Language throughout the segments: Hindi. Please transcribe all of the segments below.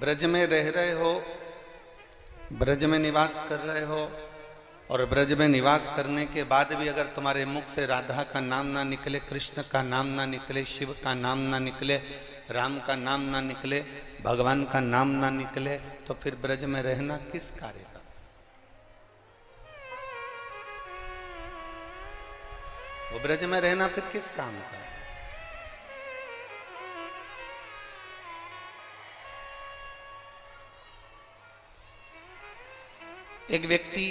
ब्रज में रह रहे हो, ब्रज में निवास कर रहे हो, और ब्रज में निवास करने के बाद भी अगर तुम्हारे मुख से राधा का नाम ना निकले, कृष्ण का नाम ना निकले, शिव का नाम ना निकले, राम का नाम ना निकले, भगवान का नाम ना निकले, तो फिर ब्रज में रहना किस कार्य का? वो ब्रज में रहना फिर किस काम का? एक व्यक्ति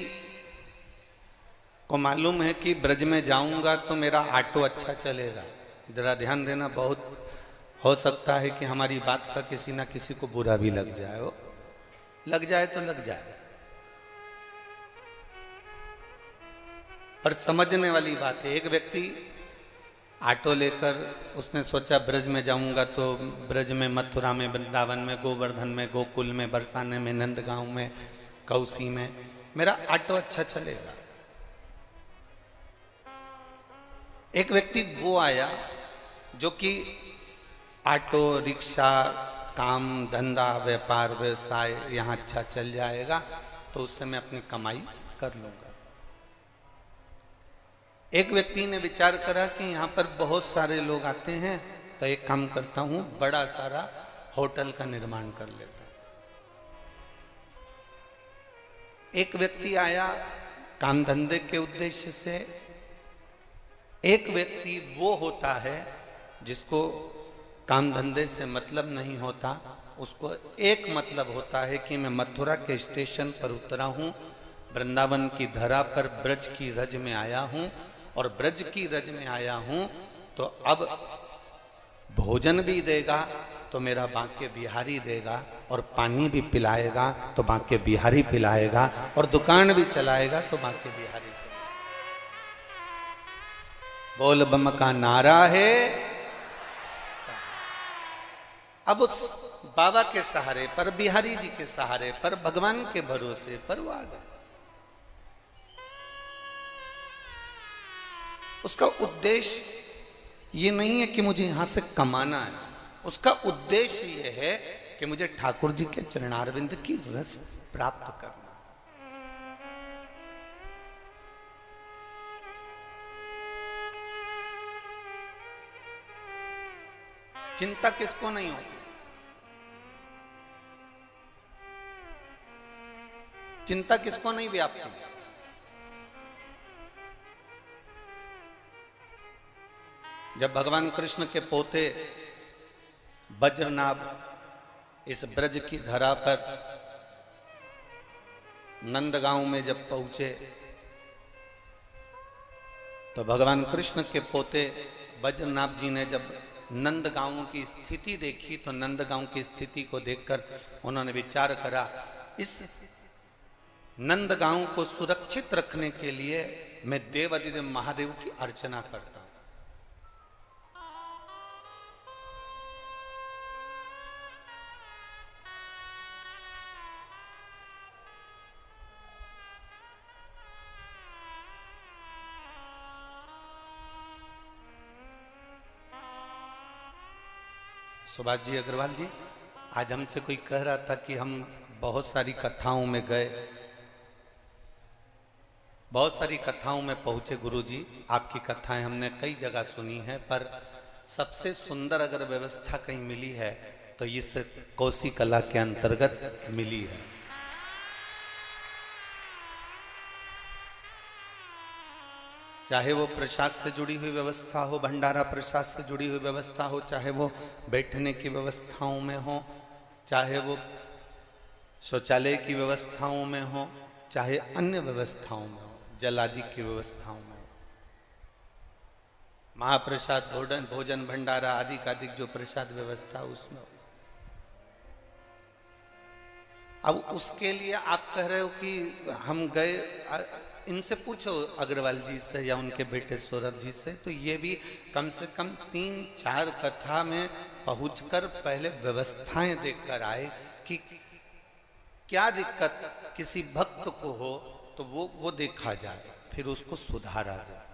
को मालूम है कि ब्रज में जाऊंगा तो मेरा ऑटो अच्छा चलेगा। जरा ध्यान देना, बहुत हो सकता है कि हमारी बात का किसी ना किसी को बुरा भी लग जाए। हो लग जाए तो लग जाए, पर समझने वाली बात है। एक व्यक्ति ऑटो लेकर उसने सोचा ब्रज में जाऊंगा तो ब्रज में, मथुरा में, वृंदावन में, गोवर्धन में, गोकुल में, बरसाने में, नंदगांव में, कौसी में मेरा ऑटो अच्छा चलेगा। एक व्यक्ति वो आया जो कि ऑटो, रिक्शा, काम धंधा, व्यापार, व्यवसाय यहाँ अच्छा चल जाएगा तो उससे मैं अपनी कमाई कर लूंगा। एक व्यक्ति ने विचार करा कि यहाँ पर बहुत सारे लोग आते हैं तो एक काम करता हूं, बड़ा सारा होटल का निर्माण कर लेता। एक व्यक्ति आया काम धंधे के उद्देश्य से। एक व्यक्ति वो होता है जिसको काम धंधे से मतलब नहीं होता, उसको एक मतलब होता है कि मैं मथुरा के स्टेशन पर उतरा हूं, वृंदावन की धरा पर ब्रज की रज में आया हूं, और ब्रज की रज में आया हूं तो अब भोजन भी देगा तो मेरा बांके बिहारी देगा, और पानी भी पिलाएगा तो बांके बिहारी पिलाएगा, और दुकान भी चलाएगा तो बांके बिहारी चलाएगा। बोल बम का नारा है। अब उस बाबा के सहारे पर, बिहारी जी के सहारे पर, भगवान के भरोसे पर वो आ गए। उसका उद्देश्य ये नहीं है कि मुझे यहां से कमाना है, उसका उद्देश्य ये है कि मुझे ठाकुर जी के चरणारविंद की रस प्राप्त करना। चिंता किसको नहीं होती? चिंता किसको नहीं व्यापती? जब भगवान कृष्ण के पोते बज्रनाभ इस ब्रज की धरा पर नंदगांव में जब पहुंचे तो भगवान कृष्ण के पोते बज्रनाभ जी ने जब नंदगांव की स्थिति देखी तो नंदगांव की स्थिति को देखकर उन्होंने विचार करा, इस नंदगांव को सुरक्षित रखने के लिए मैं देवाधिदेव महादेव की अर्चना करता हूं। सुभाष जी अग्रवाल जी, आज हमसे कोई कह रहा था कि हम बहुत सारी कथाओं में गए, बहुत सारी कथाओं में पहुंचे। गुरु जी आपकी कथाएं हमने कई जगह सुनी है, पर सबसे सुंदर अगर व्यवस्था कहीं मिली है तो इस कोसी कला के अंतर्गत मिली है। चाहे वो प्रसाद से जुड़ी हुई व्यवस्था हो, भंडारा प्रसाद से जुड़ी हुई व्यवस्था हो, चाहे वो बैठने की व्यवस्थाओं में हो, चाहे वो शौचालय की व्यवस्थाओं में हो, चाहे अन्य व्यवस्थाओं में हो, जल आदि की व्यवस्थाओं में हो, महाप्रसाद, भोजन भंडारा आदि का अधिक जो प्रसाद व्यवस्था उसमें हो। अब उसके लिए आप कह रहे हो कि हम गए, इनसे पूछो अग्रवाल जी से या उनके बेटे सौरभ जी से, तो ये भी कम से कम 3-4 कथा में पहुंचकर पहले व्यवस्थाएं देखकर आए कि क्या दिक्कत किसी भक्त को हो तो वो देखा जाए, फिर उसको सुधारा जाए।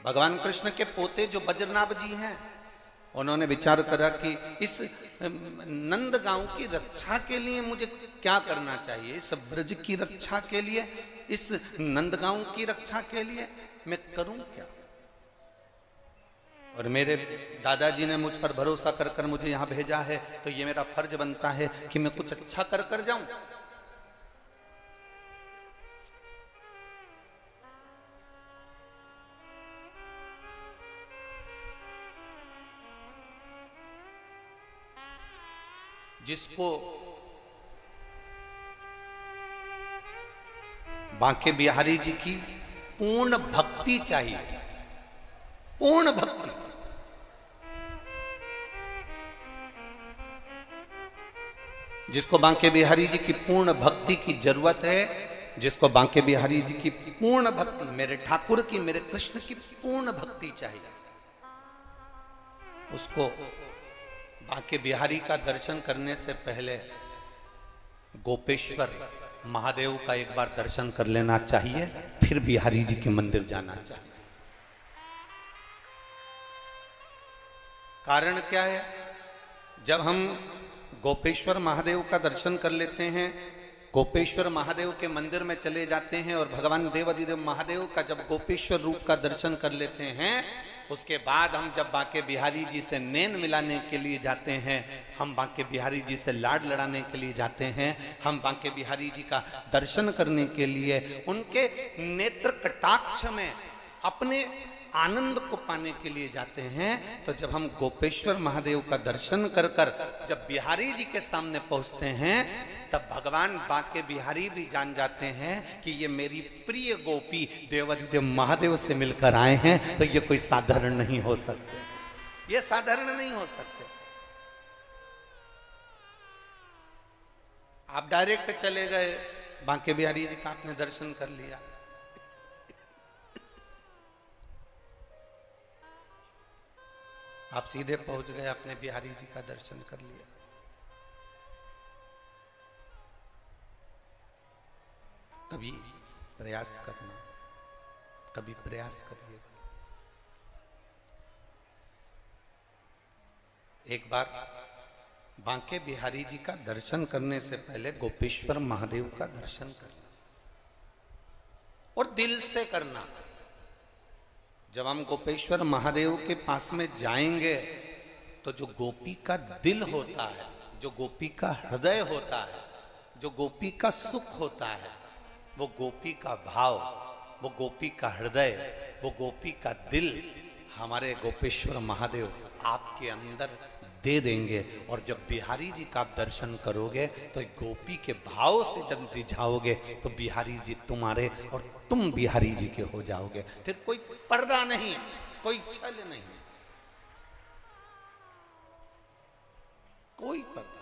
भगवान कृष्ण के पोते जो बज्रनाभ जी हैं, उन्होंने विचार करा कि इस नंद गांव की रक्षा के लिए मुझे क्या करना चाहिए, इस ब्रज की रक्षा के लिए, इस नंद गांव की रक्षा के लिए मैं करूं क्या। और मेरे दादाजी ने मुझ पर भरोसा कर कर मुझे यहां भेजा है, तो ये मेरा फर्ज बनता है कि मैं कुछ अच्छा कर कर जाऊं। जिसको बांके बिहारी जी की पूर्ण भक्ति चाहिए, पूर्ण भक्ति, जिसको बांके बिहारी जी की पूर्ण भक्ति की जरूरत है, जिसको बांके बिहारी जी की पूर्ण भक्ति, मेरे ठाकुर की, मेरे कृष्ण की पूर्ण भक्ति चाहिए, उसको बांके बिहारी का दर्शन करने से पहले गोपेश्वर महादेव का एक बार दर्शन कर लेना चाहिए, फिर बिहारी जी के मंदिर जाना चाहिए। कारण क्या है, जब हम गोपेश्वर महादेव का दर्शन कर लेते हैं, गोपेश्वर महादेव के मंदिर में चले जाते हैं और भगवान देवाधिदेव महादेव का जब गोपेश्वर रूप का दर्शन कर लेते हैं, उसके बाद हम जब बांके बिहारी जी से नैन मिलाने के लिए जाते हैं, हम बांके बिहारी जी से लाड लड़ाने के लिए जाते हैं, हम बांके बिहारी जी का दर्शन करने के लिए उनके नेत्र कटाक्ष में अपने आनंद को पाने के लिए जाते हैं, तो जब हम गोपेश्वर महादेव का दर्शन कर कर जब बिहारी जी के सामने पहुंचते हैं, तब भगवान बांके बिहारी भी जान जाते हैं कि ये मेरी प्रिय गोपी देवाधिदेव महादेव से मिलकर आए हैं, तो ये कोई साधारण नहीं हो सकते, ये साधारण नहीं हो सकते। आप डायरेक्ट चले गए, बांके बिहारी जी का आपने दर्शन कर लिया, आप सीधे पहुंच गए, अपने बिहारी जी का दर्शन कर लिया। कभी प्रयास करना, कभी प्रयास करिएगा। एक बार बांके बिहारी जी का दर्शन करने से पहले गोपेश्वर महादेव का दर्शन करना, और दिल से करना। जब हम गोपेश्वर महादेव के पास में जाएंगे, तो जो गोपी का दिल होता है, जो गोपी का हृदय होता है, जो गोपी का सुख होता है, वो गोपी का भाव, वो गोपी का हृदय, वो गोपी का दिल हमारे गोपेश्वर महादेव आपके अंदर दे देंगे। और जब बिहारी जी का आप दर्शन करोगे, तो गोपी के भाव से जब रिझाओगे, तो बिहारी जी तुम्हारे और तुम बिहारी जी के हो जाओगे। फिर कोई पर्दा नहीं, कोई छल नहीं, कोई पर्दा।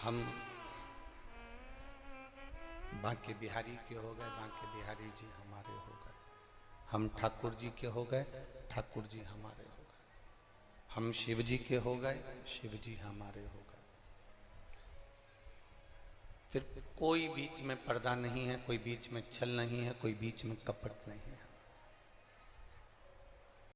हम बांके बिहारी के हो गए, बांके बिहारी जी हमारे हो गए। हम ठाकुर जी के हो गए, ठाकुर जी हमारे हो गए। हम शिव जी के हो गए, शिव जी हमारे हो गए। फिर कोई बीच में पर्दा नहीं है, कोई बीच में छल नहीं है, कोई बीच में कपट नहीं है।